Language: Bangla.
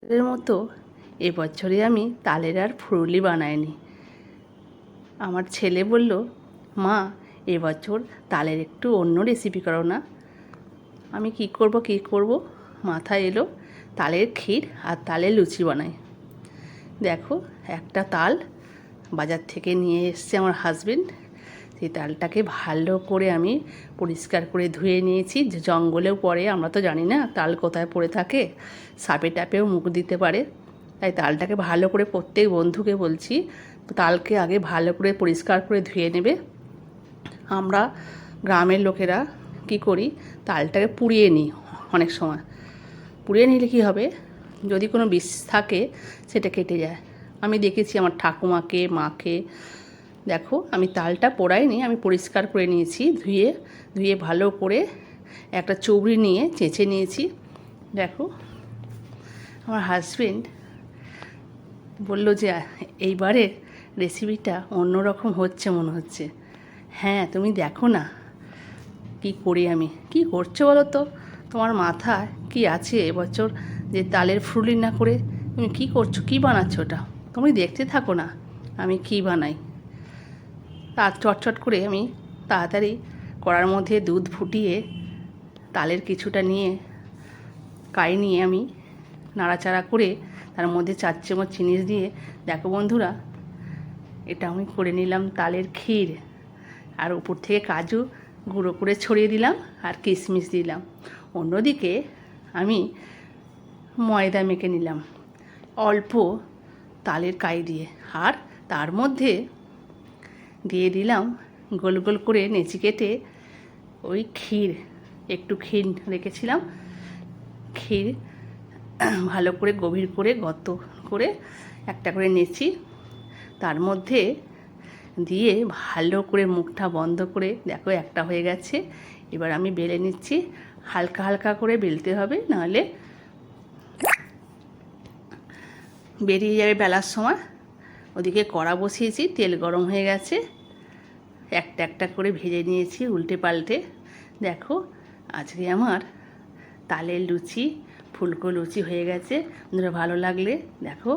এর মতো এবছরে আমি তালের আর ফুরুলি বানাইনি। আমার ছেলে বলল, মা এবছর তালের একটু অন্য রেসিপি করো না। আমি কি করব মাথায় এলো তালের ক্ষীর আর তালের লুচি বানাই। দেখো, একটা তাল বাজার থেকে নিয়ে এসছে আমার হাজবেন্ড। সেই তালটাকে ভালো করে আমি পরিষ্কার করে ধুয়ে নিয়েছি। যে জঙ্গলেও পড়ে, আমরা তো জানি না তাল কোথায় পড়ে থাকে, সাপে টাপেও মুখ দিতে পারে। তাই তালটাকে ভালো করে প্রত্যেক বন্ধুকে বলছি তালকে আগে ভালো করে পরিষ্কার করে ধুয়ে নেবে। আমরা গ্রামের লোকেরা কি করি, তালটাকে পুড়িয়ে নিই। অনেক সময় পুড়িয়ে নিলে কী হবে, যদি কোনো বিষ থাকে সেটা কেটে যায়। আমি দেখেছি আমার ঠাকুমাকে, মাকে। দেখো, আমি তালটা পোড়াইনি, আমি পরিষ্কার করে নিয়েছি, ধুয়ে ভালো করে একটা চৌবড়ি নিয়ে চেঁচে নিয়েছি। দেখো, আমার হাজবেন্ড বলল যে এইবারের রেসিপিটা অন্যরকম হচ্ছে মনে হচ্ছে। হ্যাঁ, তুমি দেখো না কি করি আমি। কি করছো বলো তো? তোমার মাথায় কি আছে এবছর যে তালের ফুরুলি না করে তুমি কি করছো, কি বানাচ্ছ ওটা? তুমি দেখতে থাকো না আমি কি বানাই। তার চটচট করে আমি তাড়াতাড়ি কড়ার মধ্যে দুধ ফুটিয়ে তালের কিছুটা নিয়ে নিয়ে আমি নাড়াচাড়া করে তার মধ্যে 4 চামচ চিনি দিয়ে, দেখো বন্ধুরা, এটা আমি করে নিলাম তালের ক্ষীর। আর উপর থেকে কাজু গুঁড়ো করে ছড়িয়ে দিলাম আর কিশমিশ দিলাম। অন্যদিকে আমি ময়দা মেখে নিলাম অল্প তালের কাই দিয়ে, আর তার মধ্যে দিয়ে দিলাম গোল গোল করে নেচি কেটে ওই ক্ষীর। একটু ক্ষীর রেখেছিলাম, ক্ষীর ভালো করে গভীর করে গর্ত করে একটা করে নেচি তার মধ্যে দিয়ে ভালো করে মুখটা বন্ধ করে, দেখো একটা হয়ে গেছে। এবার আমি বেলে নিচ্ছি। হালকা হালকা করে বেলতে হবে, নাহলে বেরিয়ে যাবে বেলার সময়। ওদিকে কড়া বসিয়েছি, তেল গরম হয়ে গেছে। একটা একটা করে ভেজে নিয়েছি উল্টে পাল্টে। দেখো, আজকে আমার তালের লুচি, ফুলকো লুচি হয়ে গেছে। বন্ধুরা, ভালো লাগলে দেখো